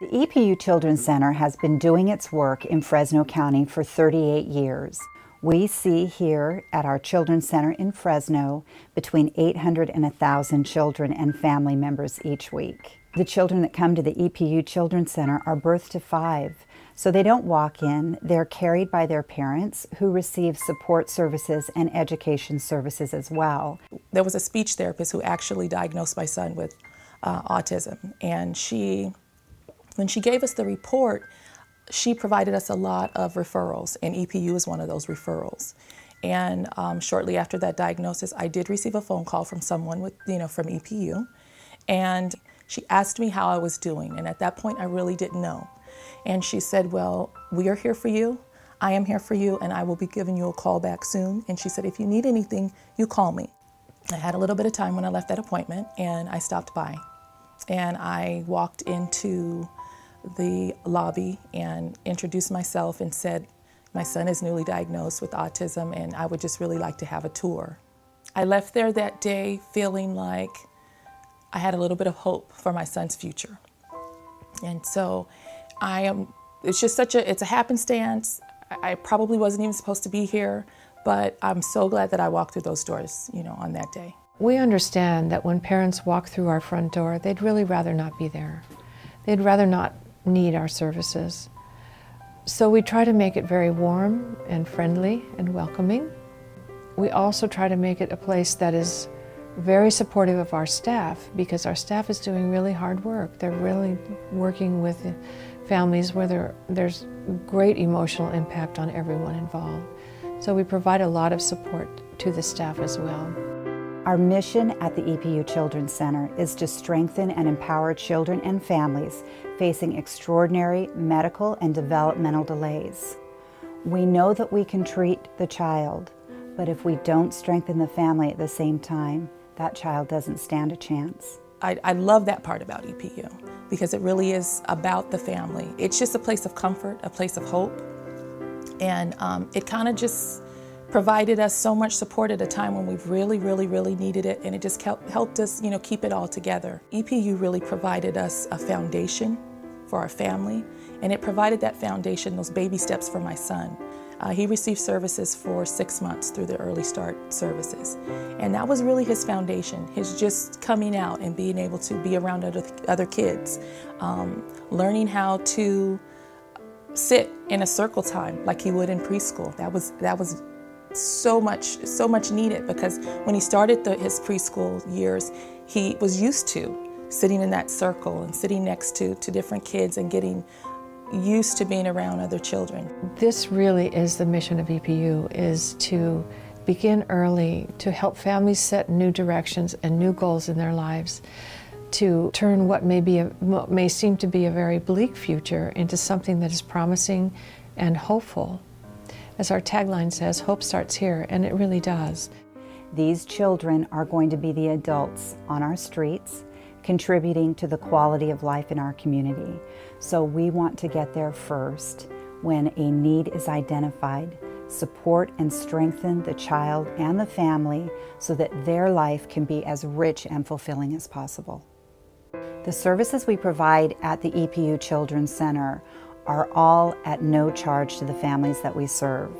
The EPU Children's Center has been doing its work in Fresno County for 38 years. We see here at our Children's Center in Fresno between 800 and 1,000 children and family members each week. The children that come to the EPU Children's Center are birth to 5, so they don't walk in. They're carried by their parents who receive support services and education services as well. There was a speech therapist who actually diagnosed my son with autism, and when she gave us the report, she provided us a lot of referrals, and EPU is one of those referrals. And shortly after that diagnosis, I did receive a phone call from someone from EPU, and she asked me how I was doing, and at that point I really didn't know. And she said, well, we are here for you, I am here for you, and I will be giving you a call back soon. And she said, if you need anything, you call me. I had a little bit of time when I left that appointment, and I stopped by. And I walked into the lobby and introduced myself and said, my son is newly diagnosed with autism and I would just really like to have a tour. I left there that day feeling like I had a little bit of hope for my son's future. And so it's a happenstance. I probably wasn't even supposed to be here, but I'm so glad that I walked through those doors, on that day. We understand that when parents walk through our front door, they'd really rather not be there. They'd rather not need our services. So we try to make it very warm and friendly and welcoming. We also try to make it a place that is very supportive of our staff, because our staff is doing really hard work. They're really working with families where there's great emotional impact on everyone involved. So we provide a lot of support to the staff as well. Our mission at the EPU Children's Center is to strengthen and empower children and families facing extraordinary medical and developmental delays. We know that we can treat the child, but if we don't strengthen the family at the same time, that child doesn't stand a chance. I love that part about EPU, because it really is about the family. It's just a place of comfort, a place of hope, and it kind of just provided us so much support at a time when we've really, really, really needed it, and it just helped us, keep it all together. EPU really provided us a foundation for our family, and it provided that foundation, those baby steps for my son. He received services for 6 months through the Early Start services, and that was really his foundation, his just coming out and being able to be around other kids, learning how to sit in a circle time like he would in preschool. That was so much needed, because when he started his preschool years, he was used to sitting in that circle and sitting next to different kids and getting used to being around other children. This really is the mission of EPU, is to begin early, to help families set new directions and new goals in their lives, to turn what may seem to be a very bleak future into something that is promising and hopeful. As our tagline says, hope starts here, and it really does. These children are going to be the adults on our streets, contributing to the quality of life in our community. So we want to get there first. When a need is identified, support and strengthen the child and the family so that their life can be as rich and fulfilling as possible. The services we provide at the EPU Children's Center are all at no charge to the families that we serve.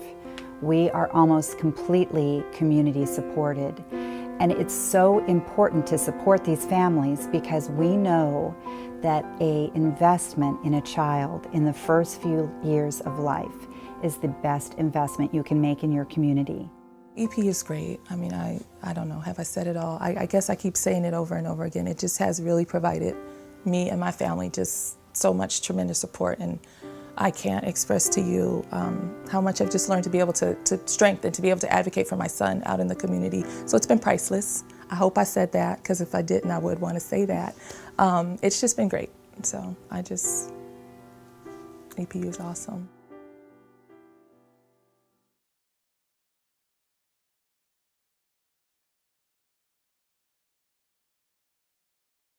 We are almost completely community supported. And it's so important to support these families because we know that an investment in a child in the first few years of life is the best investment you can make in your community. EP is great. I mean, I don't know, have I said it all? I guess I keep saying it over and over again. It just has really provided me and my family just so much tremendous support, and I can't express to you how much I've just learned to be able to strengthen, to be able to advocate for my son out in the community. So it's been priceless. I hope I said that, because if I didn't, I would want to say that. It's just been great. So EPU is awesome.